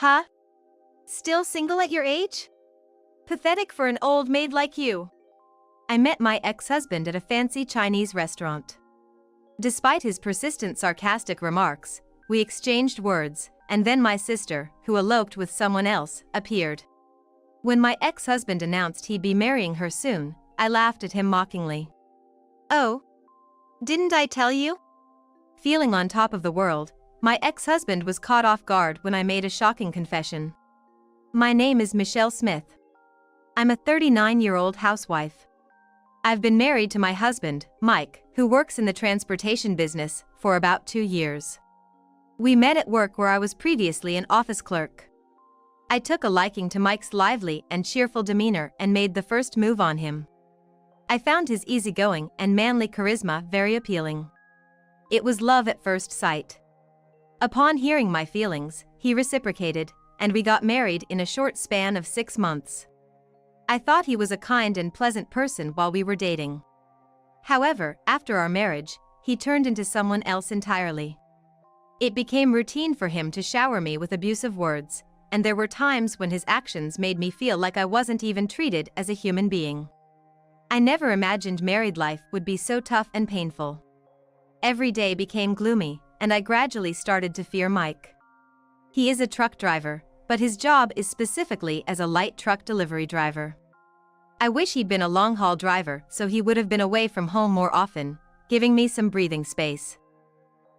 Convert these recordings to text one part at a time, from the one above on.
Huh? Still single at your age? Pathetic for an old maid like you. I met my ex-husband at a fancy Chinese restaurant. Despite his persistent sarcastic remarks, we exchanged words, and then my sister, who eloped with someone else, appeared. When my ex-husband announced he'd be marrying her soon, I laughed at him mockingly. Oh? Didn't I tell you? Feeling on top of the world, my ex-husband was caught off guard when I made a shocking confession. My name is Michelle Smith. I'm a 39-year-old housewife. I've been married to my husband, Mike, who works in the transportation business, for about 2 years. We met at work where I was previously an office clerk. I took a liking to Mike's lively and cheerful demeanor and made the first move on him. I found his easygoing and manly charisma very appealing. It was love at first sight. Upon hearing my feelings, he reciprocated, and we got married in a short span of 6 months. I thought he was a kind and pleasant person while we were dating. However, after our marriage, he turned into someone else entirely. It became routine for him to shower me with abusive words, and there were times when his actions made me feel like I wasn't even treated as a human being. I never imagined married life would be so tough and painful. Every day became gloomy, and I gradually started to fear Mike. He is a truck driver, but his job is specifically as a light truck delivery driver. I wish he'd been a long-haul driver so he would have been away from home more often, giving me some breathing space.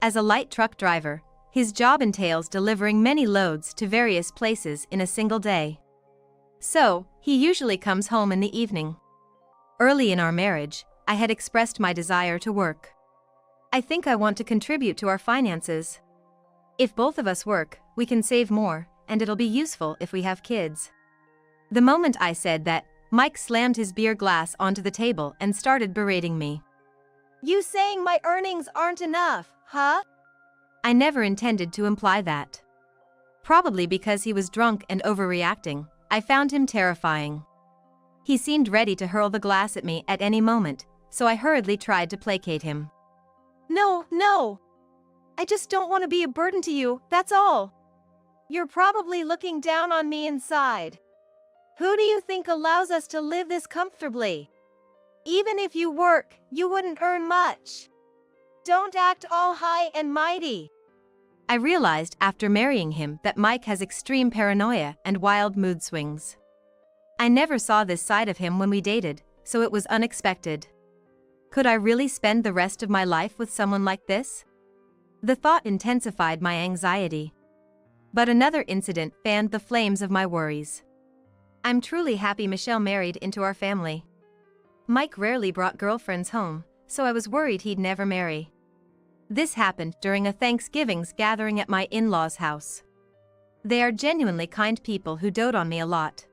As a light truck driver, his job entails delivering many loads to various places in a single day. So, he usually comes home in the evening. Early in our marriage, I had expressed my desire to work. I think I want to contribute to our finances. If both of us work, we can save more, and it'll be useful if we have kids. The moment I said that, Mike slammed his beer glass onto the table and started berating me. You saying my earnings aren't enough, huh? I never intended to imply that. Probably because he was drunk and overreacting, I found him terrifying. He seemed ready to hurl the glass at me at any moment, so I hurriedly tried to placate him. No. I just don't want to be a burden to you, that's all. You're probably looking down on me inside. Who do you think allows us to live this comfortably? Even if you work, you wouldn't earn much. Don't act all high and mighty. I realized after marrying him that Mike has extreme paranoia and wild mood swings. I never saw this side of him when we dated, so it was unexpected. Could I really spend the rest of my life with someone like this? The thought intensified my anxiety. But another incident fanned the flames of my worries. I'm truly happy Michelle married into our family. Mike rarely brought girlfriends home, so I was worried he'd never marry. This happened during a Thanksgiving's gathering at my in-laws' house. They are genuinely kind people who dote on me a lot.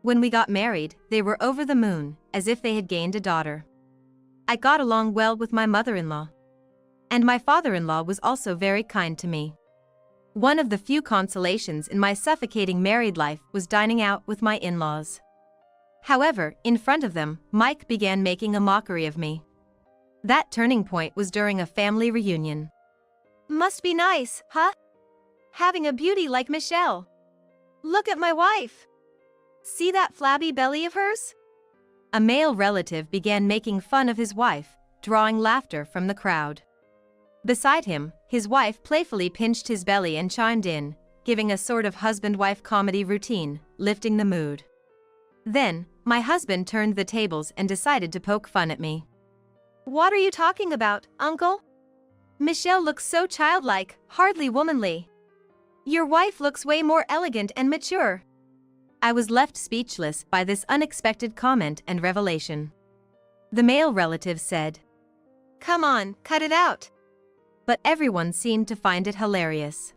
When we got married, they were over the moon, as if they had gained a daughter. I got along well with my mother-in-law. And my father-in-law was also very kind to me. One of the few consolations in my suffocating married life was dining out with my in-laws. However, in front of them, Mike began making a mockery of me. That turning point was during a family reunion. Must be nice, huh? Having a beauty like Michelle. Look at my wife. See that flabby belly of hers? A male relative began making fun of his wife, drawing laughter from the crowd. Beside him, his wife playfully pinched his belly and chimed in, giving a sort of husband-wife comedy routine, lifting the mood. Then, my husband turned the tables and decided to poke fun at me. What are you talking about, uncle? Michelle looks so childlike, hardly womanly. Your wife looks way more elegant and mature. I was left speechless by this unexpected comment and revelation. The male relative said, Come on, cut it out. But everyone seemed to find it hilarious.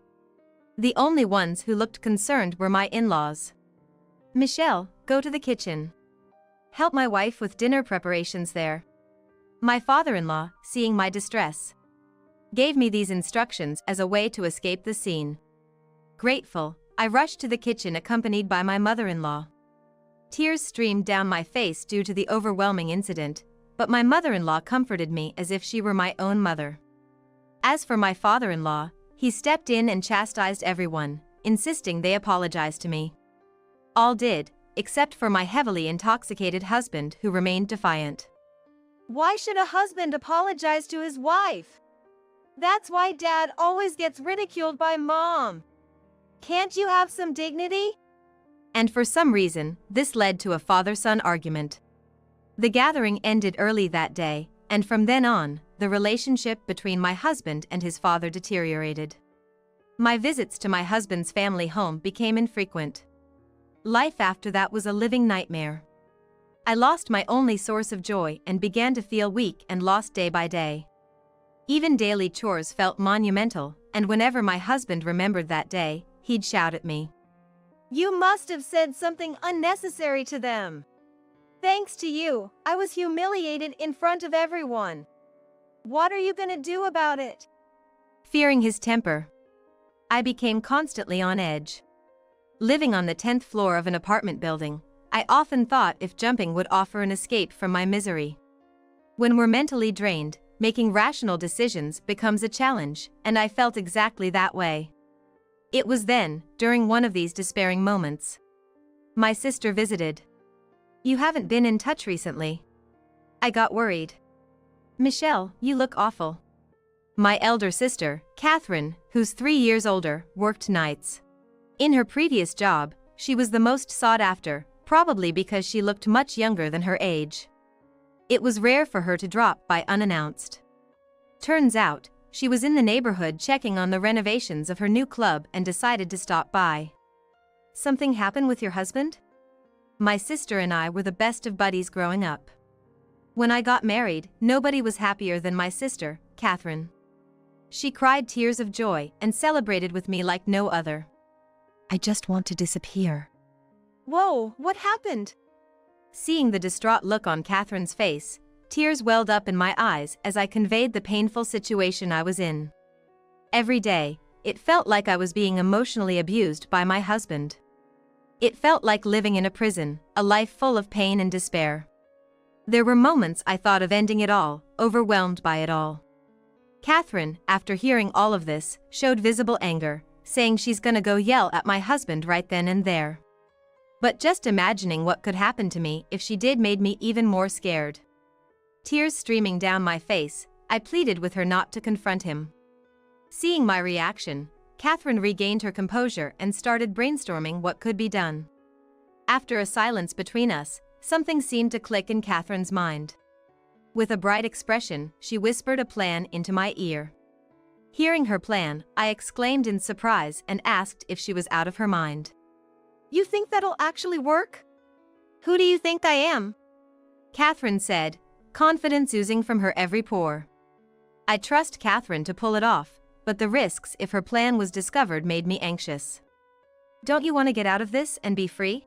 The only ones who looked concerned were my in-laws. Michelle, go to the kitchen. Help my wife with dinner preparations there. My father-in-law, seeing my distress, gave me these instructions as a way to escape the scene. Grateful, I rushed to the kitchen accompanied by my mother-in-law. Tears streamed down my face due to the overwhelming incident, but my mother-in-law comforted me as if she were my own mother. As for my father-in-law, he stepped in and chastised everyone, insisting they apologize to me. All did, except for my heavily intoxicated husband, who remained defiant. Why should a husband apologize to his wife? That's why dad always gets ridiculed by mom. Can't you have some dignity? And for some reason, this led to a father-son argument. The gathering ended early that day, and from then on, the relationship between my husband and his father deteriorated. My visits to my husband's family home became infrequent. Life after that was a living nightmare. I lost my only source of joy and began to feel weak and lost day by day. Even daily chores felt monumental, and whenever my husband remembered that day, he'd shout at me. You must have said something unnecessary to them. Thanks to you, I was humiliated in front of everyone. What are you gonna do about it? Fearing his temper, I became constantly on edge. Living on the 10th floor of an apartment building, I often thought if jumping would offer an escape from my misery. When we're mentally drained, making rational decisions becomes a challenge, and I felt exactly that way. It was then, during one of these despairing moments, my sister visited. You haven't been in touch recently. I got worried. Michelle, you look awful. My elder sister, Catherine, who's 3 years older, worked nights. In her previous job, she was the most sought after, probably because she looked much younger than her age. It was rare for her to drop by unannounced. Turns out, she was in the neighborhood checking on the renovations of her new club and decided to stop by. Something happened with your husband? My sister and I were the best of buddies growing up. When I got married, nobody was happier than my sister, Catherine. She cried tears of joy and celebrated with me like no other. I just want to disappear. Whoa, what happened? Seeing the distraught look on Catherine's face, tears welled up in my eyes as I conveyed the painful situation I was in. Every day, it felt like I was being emotionally abused by my husband. It felt like living in a prison, a life full of pain and despair. There were moments I thought of ending it all, overwhelmed by it all. Catherine, after hearing all of this, showed visible anger, saying she's gonna go yell at my husband right then and there. But just imagining what could happen to me if she did made me even more scared. Tears streaming down my face, I pleaded with her not to confront him. Seeing my reaction, Catherine regained her composure and started brainstorming what could be done. After a silence between us, something seemed to click in Catherine's mind. With a bright expression, she whispered a plan into my ear. Hearing her plan, I exclaimed in surprise and asked if she was out of her mind. You think that'll actually work? Who do you think I am? Catherine said, confidence oozing from her every pore. I trust Catherine to pull it off, but the risks if her plan was discovered made me anxious. Don't you want to get out of this and be free?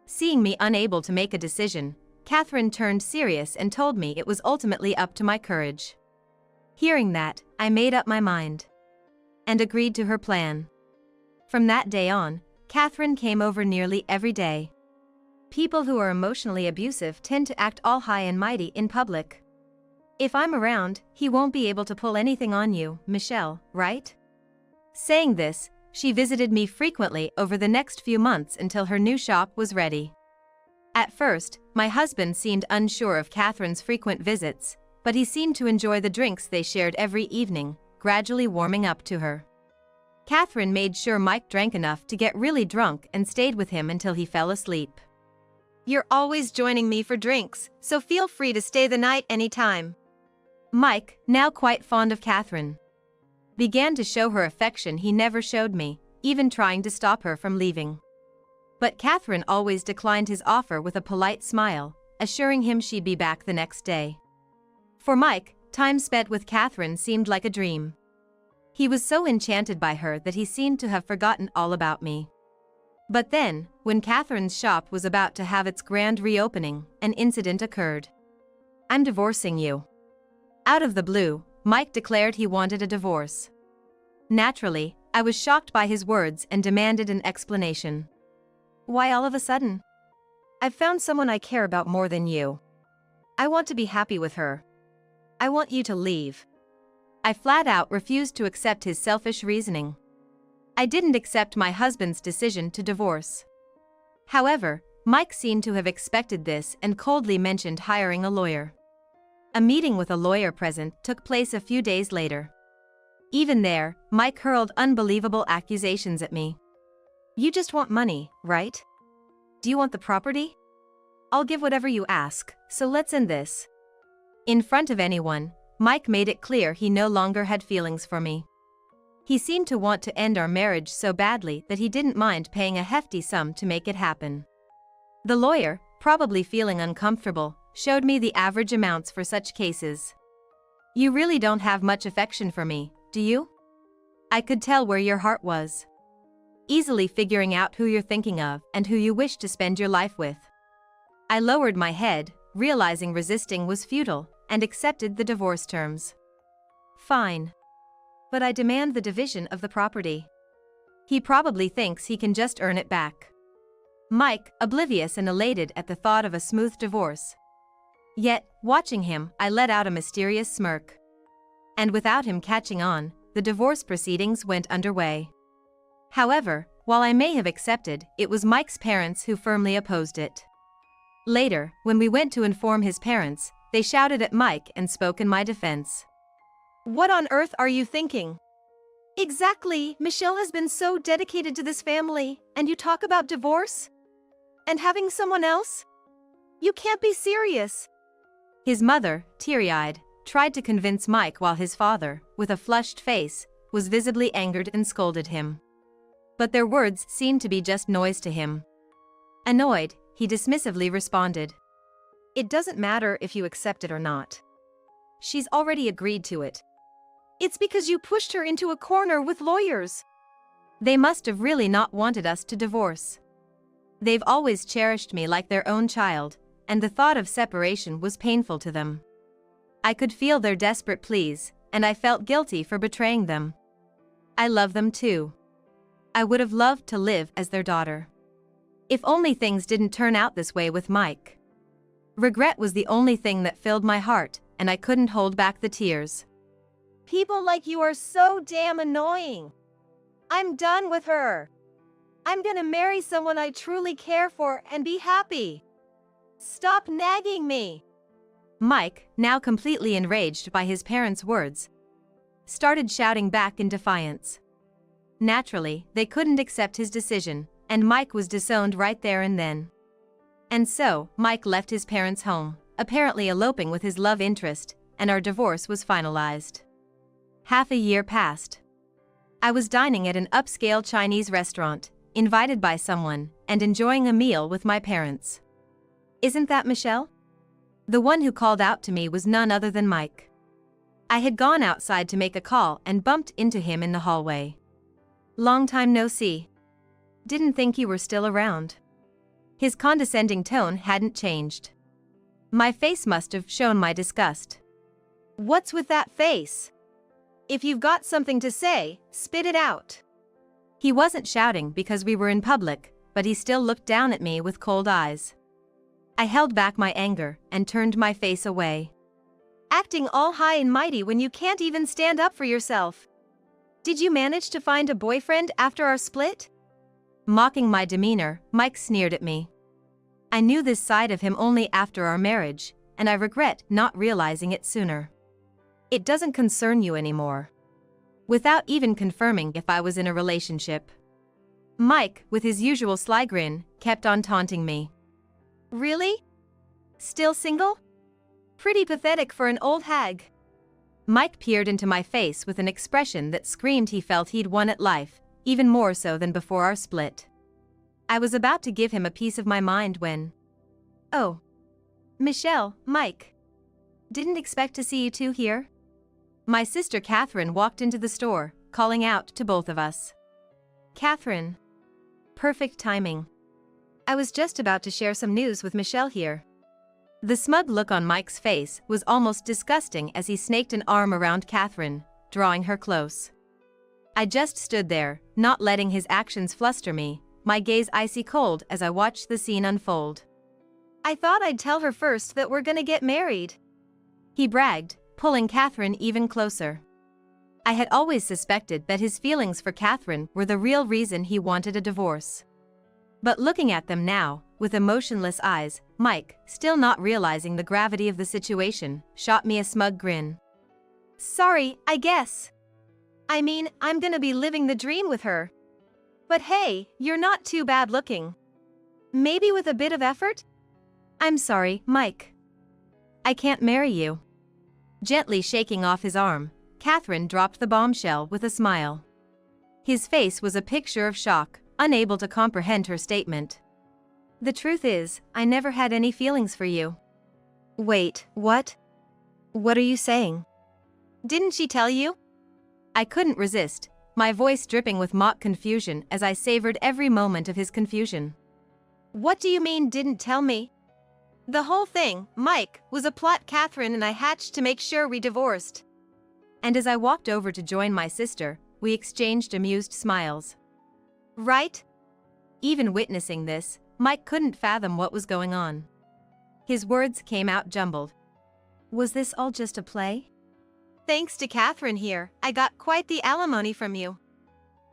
Seeing me unable to make a decision, Catherine turned serious and told me it was ultimately up to my courage. Hearing that, I made up my mind and agreed to her plan. From that day on, Catherine came over nearly every day. People who are emotionally abusive tend to act all high and mighty in public. If I'm around, he won't be able to pull anything on you, Michelle, right? Saying this, she visited me frequently over the next few months until her new shop was ready. At first, my husband seemed unsure of Catherine's frequent visits, but he seemed to enjoy the drinks they shared every evening, gradually warming up to her. Catherine made sure Mike drank enough to get really drunk and stayed with him until he fell asleep. You're always joining me for drinks, so feel free to stay the night anytime. Mike, now quite fond of Catherine, began to show her affection he never showed me, even trying to stop her from leaving. But Catherine always declined his offer with a polite smile, assuring him she'd be back the next day. For Mike, time spent with Catherine seemed like a dream. He was so enchanted by her that he seemed to have forgotten all about me. But then, when Catherine's shop was about to have its grand reopening, an incident occurred. I'm divorcing you. Out of the blue, Mike declared he wanted a divorce. Naturally, I was shocked by his words and demanded an explanation. Why all of a sudden? I've found someone I care about more than you. I want to be happy with her. I want you to leave. I flat out refused to accept his selfish reasoning. I didn't accept my husband's decision to divorce. However, Mike seemed to have expected this and coldly mentioned hiring a lawyer. A meeting with a lawyer present took place a few days later. Even there, Mike hurled unbelievable accusations at me. "You just want money, right? Do you want the property? I'll give whatever you ask, so let's end this." In front of anyone, Mike made it clear he no longer had feelings for me. He seemed to want to end our marriage so badly that he didn't mind paying a hefty sum to make it happen. The lawyer, probably feeling uncomfortable, showed me the average amounts for such cases. "You really don't have much affection for me, do you? I could tell where your heart was. Easily figuring out who you're thinking of and who you wish to spend your life with." I lowered my head, realizing resisting was futile, and accepted the divorce terms. "Fine. But I demand the division of the property." He probably thinks he can just earn it back. Mike, oblivious and elated at the thought of a smooth divorce. Yet, watching him, I let out a mysterious smirk. And without him catching on, the divorce proceedings went underway. However, while I may have accepted, it was Mike's parents who firmly opposed it. Later, when we went to inform his parents, they shouted at Mike and spoke in my defense. "What on earth are you thinking? Exactly, Michelle has been so dedicated to this family, and you talk about divorce? And having someone else? You can't be serious." His mother, teary-eyed, tried to convince Mike while his father, with a flushed face, was visibly angered and scolded him. But their words seemed to be just noise to him. Annoyed, he dismissively responded, "It doesn't matter if you accept it or not. She's already agreed to it. It's because you pushed her into a corner with lawyers." They must have really not wanted us to divorce. They've always cherished me like their own child, and the thought of separation was painful to them. I could feel their desperate pleas, and I felt guilty for betraying them. I love them too. I would have loved to live as their daughter. If only things didn't turn out this way with Mike. Regret was the only thing that filled my heart, and I couldn't hold back the tears. "People like you are so damn annoying. I'm done with her. I'm gonna marry someone I truly care for and be happy. Stop nagging me." Mike, now completely enraged by his parents' words, started shouting back in defiance. Naturally, they couldn't accept his decision, and Mike was disowned right there and then. And so, Mike left his parents' home, apparently eloping with his love interest, and our divorce was finalized. Half a year passed. I was dining at an upscale Chinese restaurant, invited by someone, and enjoying a meal with my parents. "Isn't that Michelle?" The one who called out to me was none other than Mike. I had gone outside to make a call and bumped into him in the hallway. "Long time no see. Didn't think you were still around." His condescending tone hadn't changed. My face must have shown my disgust. "What's with that face? If you've got something to say, spit it out." He wasn't shouting because we were in public, but he still looked down at me with cold eyes. I held back my anger and turned my face away. "Acting all high and mighty when you can't even stand up for yourself. Did you manage to find a boyfriend after our split?" Mocking my demeanor, Mike sneered at me. I knew this side of him only after our marriage, and I regret not realizing it sooner. "It doesn't concern you anymore." Without even confirming if I was in a relationship. Mike, with his usual sly grin, kept on taunting me. "Really? Still single? Pretty pathetic for an old hag." Mike peered into my face with an expression that screamed he felt he'd won at life, even more so than before our split. I was about to give him a piece of my mind when... "Oh. Michelle, Mike. Didn't expect to see you two here." My sister Catherine walked into the store, calling out to both of us. "Catherine. Perfect timing. I was just about to share some news with Michelle here." The smug look on Mike's face was almost disgusting as he snaked an arm around Catherine, drawing her close. I just stood there, not letting his actions fluster me, my gaze icy cold as I watched the scene unfold. "I thought I'd tell her first that we're gonna get married," he bragged, pulling Catherine even closer. I had always suspected that his feelings for Catherine were the real reason he wanted a divorce. But looking at them now, with emotionless eyes, Mike, still not realizing the gravity of the situation, shot me a smug grin. Sorry, I guess. I mean, I'm gonna be living the dream with her. But hey, you're not too bad looking. Maybe with a bit of effort? I'm sorry, Mike. I can't marry you. Gently shaking off his arm, Catherine dropped the bombshell with a smile. His face was a picture of shock, unable to comprehend her statement. The truth is, I never had any feelings for you. Wait, what? What are you saying? Didn't she tell you? I couldn't resist, my voice dripping with mock confusion as I savored every moment of his confusion. What do you mean didn't tell me? The whole thing, Mike, was a plot Catherine and I hatched to make sure we divorced. And as I walked over to join my sister, we exchanged amused smiles. Right? Even witnessing this, Mike couldn't fathom what was going on. His words came out jumbled. Was this all just a play? Thanks to Catherine here, I got quite the alimony from you.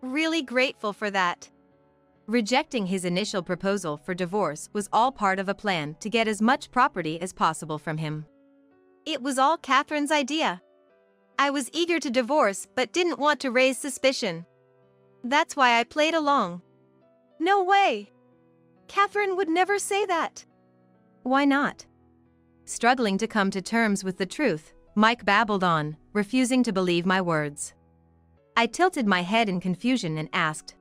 Really grateful for that. Rejecting his initial proposal for divorce was all part of a plan to get as much property as possible from him. It was all Catherine's idea. I was eager to divorce but didn't want to raise suspicion. That's why I played along. No way! Catherine would never say that. Why not? Struggling to come to terms with the truth, Mike babbled on, refusing to believe my words. I tilted my head in confusion and asked,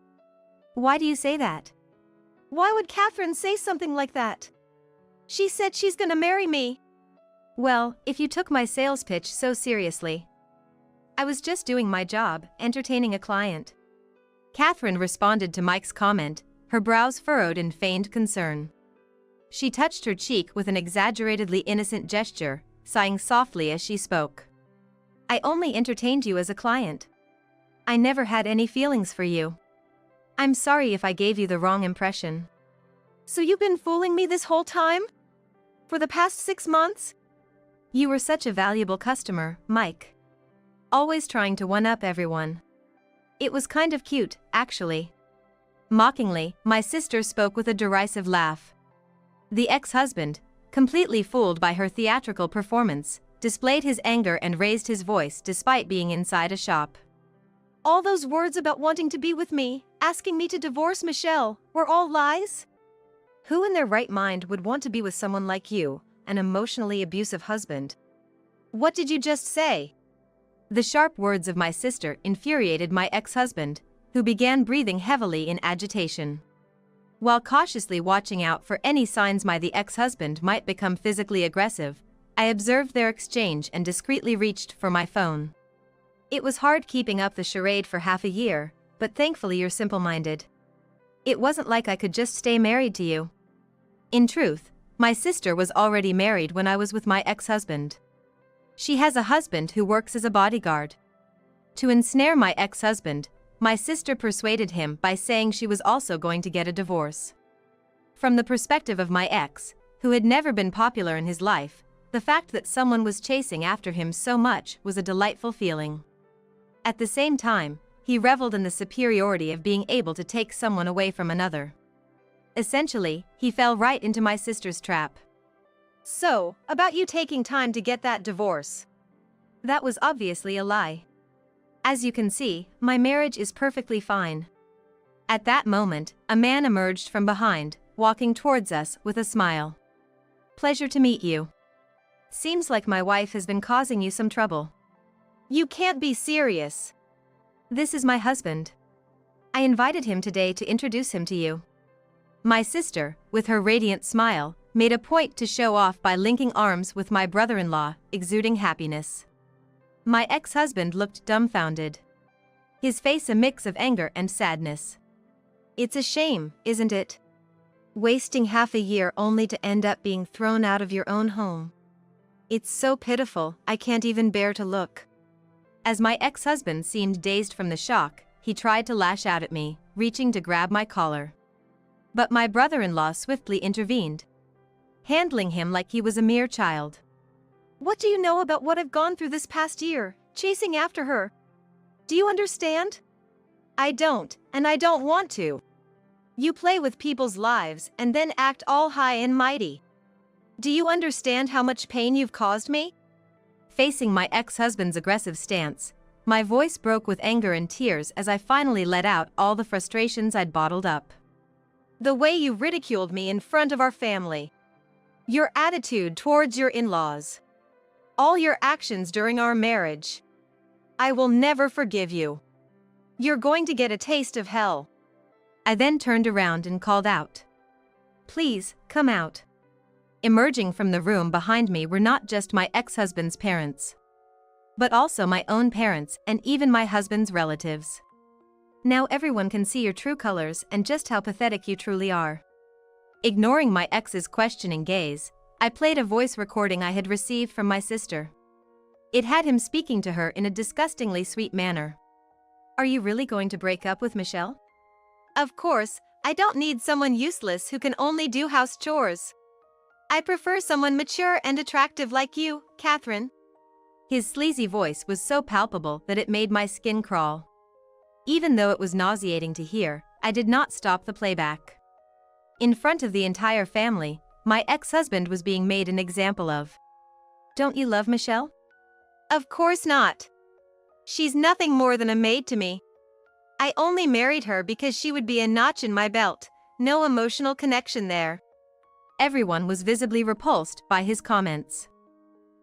"Why do you say that?" Why would Catherine say something like that? She said she's gonna marry me. Well, if you took my sales pitch so seriously. I was just doing my job, entertaining a client. Catherine responded to Mike's comment, her brows furrowed in feigned concern. She touched her cheek with an exaggeratedly innocent gesture, sighing softly as she spoke. I only entertained you as a client. I never had any feelings for you. I'm sorry if I gave you the wrong impression. So you've been fooling me this whole time? For the past 6 months? You were such a valuable customer, Mike. Always trying to one-up everyone. It was kind of cute, actually. Mockingly, my sister spoke with a derisive laugh. The ex-husband, completely fooled by her theatrical performance, displayed his anger and raised his voice despite being inside a shop. All those words about wanting to be with me, asking me to divorce Michelle, were all lies? Who in their right mind would want to be with someone like you, an emotionally abusive husband? What did you just say? The sharp words of my sister infuriated my ex-husband, who began breathing heavily in agitation. While cautiously watching out for any signs the ex-husband might become physically aggressive, I observed their exchange and discreetly reached for my phone. It was hard keeping up the charade for half a year, but thankfully you're simple-minded. It wasn't like I could just stay married to you. In truth, my sister was already married when I was with my ex-husband. She has a husband who works as a bodyguard. To ensnare my ex-husband, my sister persuaded him by saying she was also going to get a divorce. From the perspective of my ex, who had never been popular in his life, the fact that someone was chasing after him so much was a delightful feeling. At the same time, he reveled in the superiority of being able to take someone away from another. Essentially, he fell right into my sister's trap. So, about you taking time to get that divorce. That was obviously a lie. As you can see, my marriage is perfectly fine. At that moment, a man emerged from behind, walking towards us with a smile. Pleasure to meet you. Seems like my wife has been causing you some trouble. You can't be serious. This is my husband. I invited him today to introduce him to you. My sister, with her radiant smile, made a point to show off by linking arms with my brother-in-law, exuding happiness. My ex-husband looked dumbfounded. His face a mix of anger and sadness. It's a shame, isn't it? Wasting half a year only to end up being thrown out of your own home. It's so pitiful, I can't even bear to look. As my ex-husband seemed dazed from the shock, he tried to lash out at me, reaching to grab my collar. But my brother-in-law swiftly intervened, handling him like he was a mere child. What do you know about what I've gone through this past year, chasing after her? Do you understand? I don't, and I don't want to. You play with people's lives and then act all high and mighty. Do you understand how much pain you've caused me? Facing my ex-husband's aggressive stance, my voice broke with anger and tears as I finally let out all the frustrations I'd bottled up. The way you ridiculed me in front of our family. Your attitude towards your in-laws. All your actions during our marriage. I will never forgive you. You're going to get a taste of hell. I then turned around and called out, "Please, come out." Emerging from the room behind me were not just my ex-husband's parents, but also my own parents and even my husband's relatives. Now everyone can see your true colors and just how pathetic you truly are. Ignoring my ex's questioning gaze, I played a voice recording I had received from my sister. It had him speaking to her in a disgustingly sweet manner. "Are you really going to break up with Michelle?" Of course, I don't need someone useless who can only do house chores. I prefer someone mature and attractive like you, Catherine. His sleazy voice was so palpable that it made my skin crawl. Even though it was nauseating to hear, I did not stop the playback. In front of the entire family, my ex-husband was being made an example of. "Don't you love Michelle?" Of course not. She's nothing more than a maid to me. I only married her because she would be a notch in my belt, no emotional connection there. Everyone was visibly repulsed by his comments.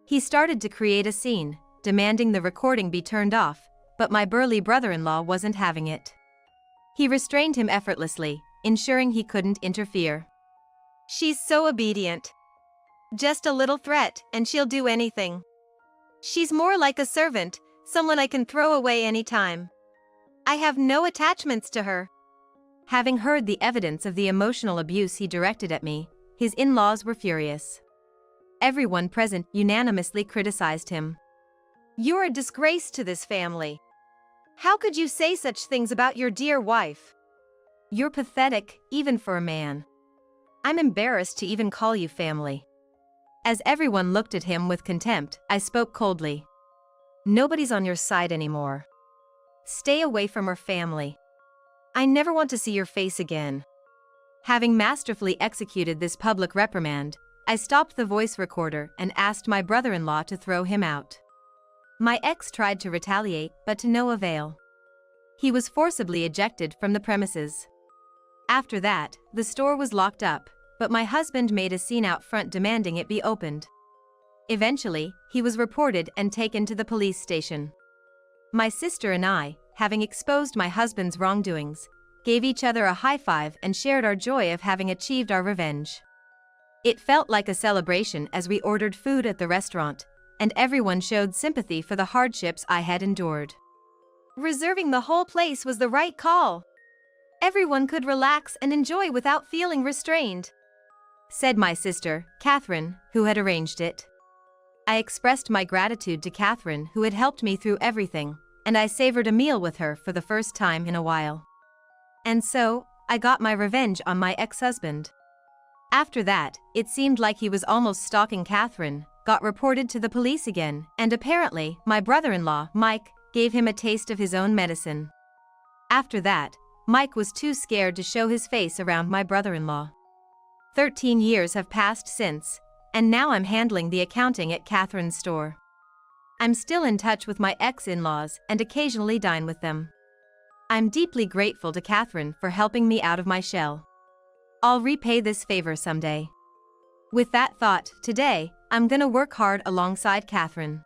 He started to create a scene, demanding the recording be turned off, but my burly brother-in-law wasn't having it. He restrained him effortlessly, ensuring he couldn't interfere. She's so obedient. Just a little threat, and she'll do anything. She's more like a servant, someone I can throw away anytime. I have no attachments to her. Having heard the evidence of the emotional abuse he directed at me, his in-laws were furious. Everyone present unanimously criticized him. You're a disgrace to this family. How could you say such things about your dear wife? You're pathetic, even for a man. I'm embarrassed to even call you family. As everyone looked at him with contempt, I spoke coldly. Nobody's on your side anymore. Stay away from her family. I never want to see your face again. Having masterfully executed this public reprimand, I stopped the voice recorder and asked my brother-in-law to throw him out. My ex tried to retaliate, but to no avail. He was forcibly ejected from the premises. After that, the store was locked up, but my husband made a scene out front demanding it be opened. Eventually, he was reported and taken to the police station. My sister and I, having exposed my husband's wrongdoings, gave each other a high five and shared our joy of having achieved our revenge. It felt like a celebration as we ordered food at the restaurant, and everyone showed sympathy for the hardships I had endured. Reserving the whole place was the right call. Everyone could relax and enjoy without feeling restrained, said my sister, Catherine, who had arranged it. I expressed my gratitude to Catherine, who had helped me through everything, and I savored a meal with her for the first time in a while. And so, I got my revenge on my ex-husband. After that, it seemed like he was almost stalking Catherine, got reported to the police again, and apparently, my brother-in-law, Mike, gave him a taste of his own medicine. After that, Mike was too scared to show his face around my brother-in-law. 13 years have passed since, and now I'm handling the accounting at Catherine's store. I'm still in touch with my ex-in-laws and occasionally dine with them. I'm deeply grateful to Catherine for helping me out of my shell. I'll repay this favor someday. With that thought, today, I'm gonna work hard alongside Catherine.